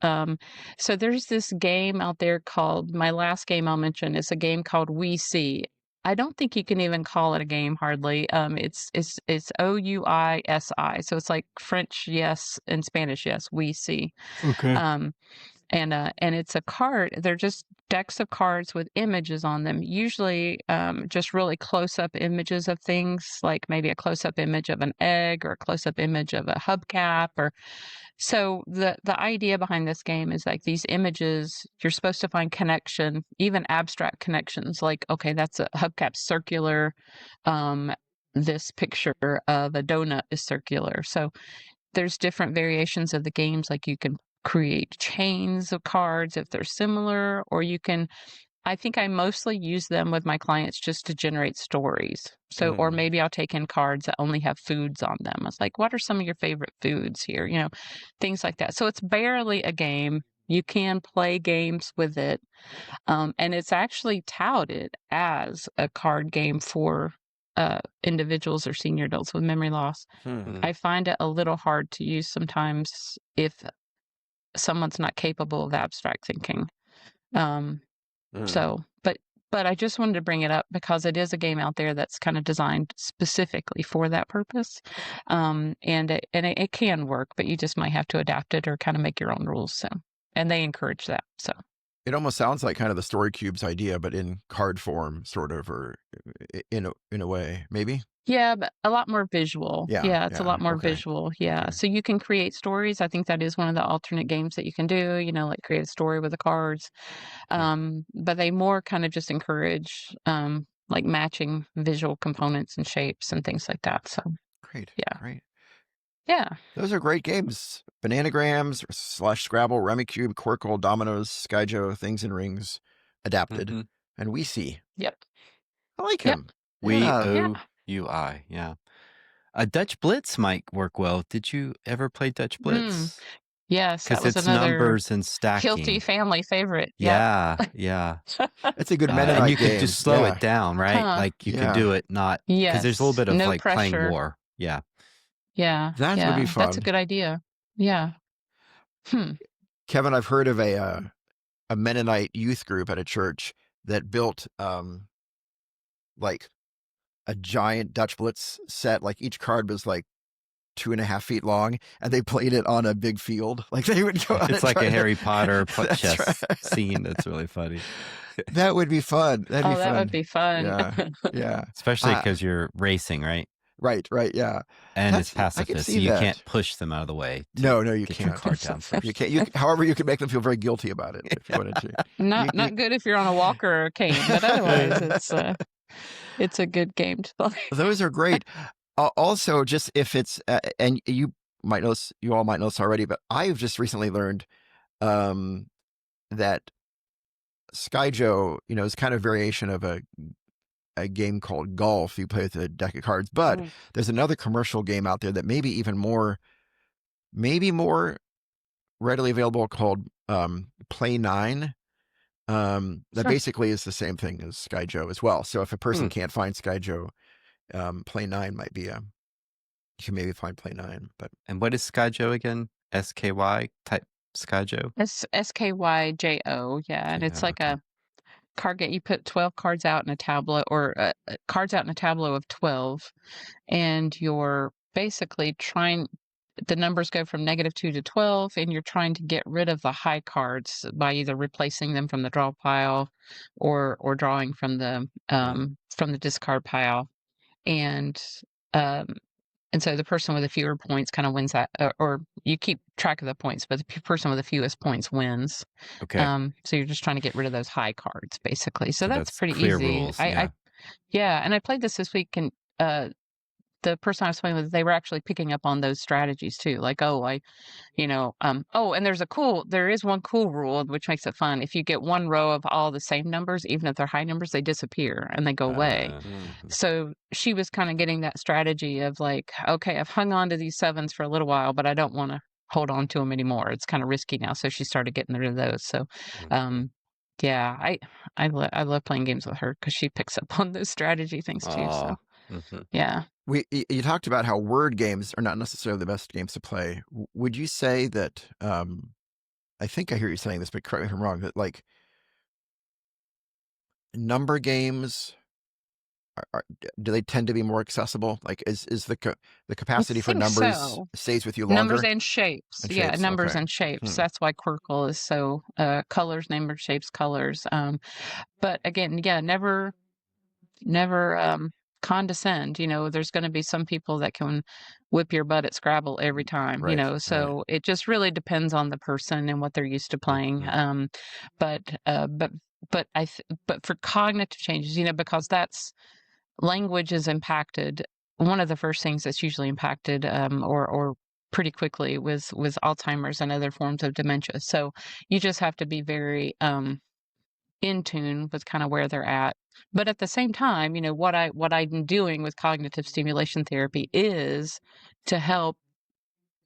so there's this game out there called, my last game I'll mention is a game called We See. I don't think you can even call it a game hardly. It's OUISI. So it's like French yes and Spanish yes. We see. Okay. Um, and it's a card. They're just decks of cards with images on them. Usually, just really close up images of things, like maybe a close up image of an egg or a close up image of a hubcap. Or so the idea behind this game is like these images. You're supposed to find connection, even abstract connections. Like, okay, that's a hubcap circular. Um, this picture of a donut is circular. So there's different variations of the games, like you can create chains of cards if they're similar, or you can, I think I mostly use them with my clients just to generate stories. So, or maybe I'll take in cards that only have foods on them. It's like, what are some of your favorite foods here? Things like that. So it's barely a game. You can play games with it. And it's actually touted as a card game for individuals or senior adults with memory loss. Mm. I find it a little hard to use sometimes if someone's not capable of abstract thinking. Um, so, but I just wanted to bring it up because it is a game out there that's kind of designed specifically for that purpose, and it can work, but you just might have to adapt it or kind of make your own rules. So, and they encourage that. So, It almost sounds like kind of the story cubes idea, but in card form, sort of, or in a way, maybe. yeah, but a lot more visual. Yeah. Yeah, it's a Yeah. lot more Okay. visual. Yeah. Okay. So you can create stories. I think that is one of the alternate games that you can do, like create a story with the cards. But they more kind of just encourage like matching visual components and shapes and things like that. So Great. yeah. Great. Yeah. Those are great games. Bananagrams / Scrabble, Rummikub, Quirkle, Dominoes, Skyjo, Things and Rings, adapted. Mm-hmm. And We See. Yep. I like Yep. him. We Yeah. Yeah. OUI. Yeah. A Dutch Blitz might work well. Did you ever play Dutch Blitz? Yes, that Because was it's another numbers and Hilty stacking. family favorite. Yep. Yeah. Yeah. It's a good And Mennonite you could game. just slow Yeah. it down, right? Huh. Like you could Yeah. do it not because there's a little Yes. bit of No like playing pressure. war. Yeah. Yeah. That would be Yeah. That's a fun. good idea. Yeah. Kevin, I've heard of a Mennonite youth group at a church that built like a giant Dutch Blitz set. Like each card was like 2.5 feet long, and they played it on a big field. Like they would go out It's and like try a to- Harry Potter That's chess right. scene. That's really funny. That would be fun. That'd be Oh, that would fun. be fun. Yeah, yeah. Especially Uh, because you're racing, right? right, yeah. And it's I can pacifist, so see you that. can't push them out of the way to No, you get your can't. car down first. You can't. However, you can make them feel very guilty about it if you wanted to. Not You- good if you're on a walker or a cane, but otherwise it's a good game to play. Those are great. Also, just if it's and you all might know this already, but I've just recently learned that Skyjo, is kind of variation of a game called golf. You play with a deck of cards, but there's another commercial game out there that maybe even more readily available called Play 9. That Sure. basically is the same thing as Skyjo as well. So if a person can't find Skyjo, Play 9 might be you can maybe find Play 9. But And what is Skyjo again? SKY type Skyjo? SKYJO, yeah, and it's like a card game. You put 12 cards out in a tableau, or cards out in a tableau of 12, and you're basically trying. The numbers go from -2 to 12, and you're trying to get rid of the high cards by either replacing them from the draw pile, or drawing from the discard pile, and um, so the person with the fewer points kind of wins that, or you keep track of the points, but the person with the fewest points wins. Okay. So you're just trying to get rid of those high cards, basically. So that's pretty clear easy. rules. Yeah, and I played this week, and the person I was playing with, they were actually picking up on those strategies too. Like, and there is one cool rule which makes it fun. If you get one row of all the same numbers, even if they're high numbers, they disappear and they go away. So she was kind of getting that strategy of like, okay, I've hung on to these sevens for a little while, but I don't want to hold on to them anymore. It's kind of risky now. So she started getting rid of those. So, yeah, I love playing games with her because she picks up on those strategy things too. So, yeah. You talked about how word games are not necessarily the best games to play. Would you say that? I think I hear you saying this, but correct me if I'm wrong. That like number games do they tend to be more accessible? Like, is the capacity for numbers stays with you longer? Numbers and shapes, numbers and shapes. That's why Quirkle is so colors, numbers, shapes, colors. But again, never condescend. There's going to be some people that can whip your butt at Scrabble every time. So it just really depends on the person and what they're used to playing. But for cognitive changes, because that's language is impacted. One of the first things that's usually impacted, or pretty quickly, with Alzheimer's and other forms of dementia. So you just have to be very in tune with kind of where they're at. But at the same time, what I'm doing with cognitive stimulation therapy is to help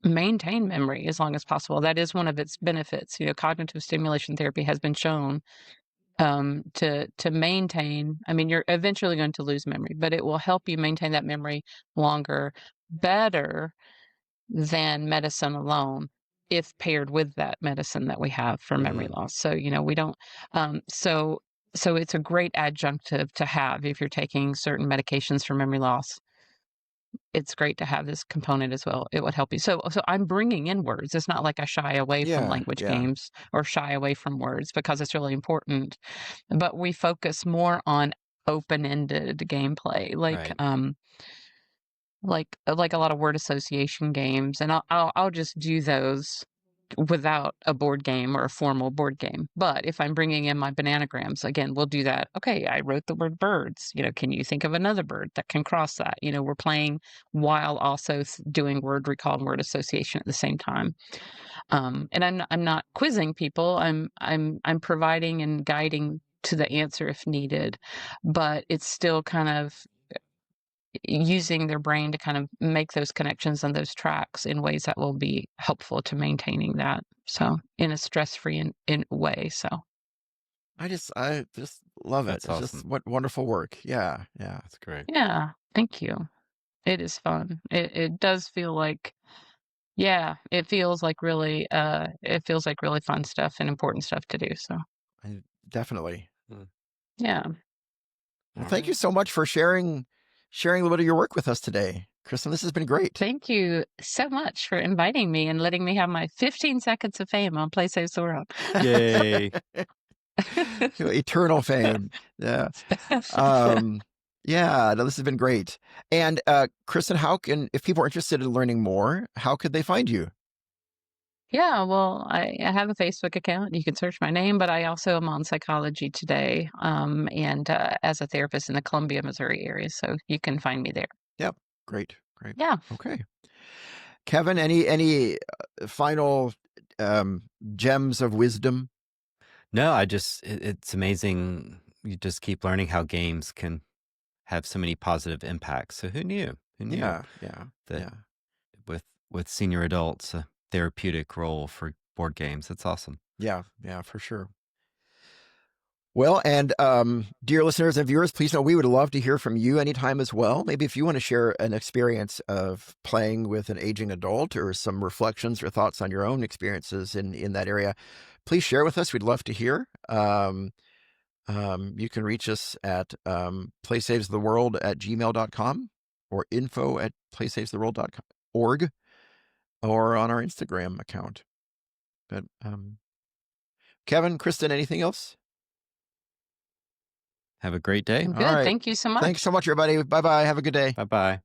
maintain memory as long as possible. That is one of its benefits. Cognitive stimulation therapy has been shown to maintain. I mean, you're eventually going to lose memory, but it will help you maintain that memory longer, better than medicine alone, if paired with that medicine that we have for memory loss. So, we don't, so it's a great adjunctive to have if you're taking certain medications for memory loss. It's great to have this component as well. It would help you. So I'm bringing in words. It's not like I shy away from language games or shy away from words, because it's really important. But we focus more on open-ended gameplay, like a lot of word association games, and I'll just do those without a board game or a formal board game. But if I'm bringing in my bananagrams, again, we'll do that. Okay, I wrote the word birds. Can you think of another bird that can cross that? We're playing while also doing word recall and word association at the same time. And I'm not quizzing people. I'm providing and guiding to the answer if needed, but it's still kind of using their brain to kind of make those connections and those tracks in ways that will be helpful to maintaining that. So in a stress-free in way. So I just love it. That's it's awesome. Just what wonderful work. Yeah. That's great. Yeah, thank you. It is fun. It does feel like, it feels like really fun stuff and important stuff to do. So Definitely. yeah. Well, thank you so much for sharing a little bit of your work with us today. Kristen, this has been great. Thank you so much for inviting me and letting me have my 15 seconds of fame on Play Saves the World. Yay. Eternal fame. Yeah. Yeah, no, this has been great. And Kristen, if people are interested in learning more, how could they find you? Yeah, well, I have a Facebook account. You can search my name, but I also am on Psychology Today, and as a therapist in the Columbia, Missouri area. So you can find me there. Yep. Great. Yeah. Okay. Kevin, any final gems of wisdom? No, it's amazing. You just keep learning how games can have so many positive impacts. So who knew? Who knew Yeah. that with senior adults, a therapeutic role for board games? That's awesome. Yeah, for sure. Well, and dear listeners and viewers, please know we would love to hear from you anytime as well. Maybe if you want to share an experience of playing with an aging adult or some reflections or thoughts on your own experiences in that area, please share with us. We'd love to hear. You can reach us at playsavestheworld@gmail.com or info@playsavestheworld.org or on our Instagram account. But Kevin, Kristen, anything else? Have a great day. I'm All good. right. Thank you so much. Thanks so much, everybody. Bye-bye. Have a good day. Bye-bye.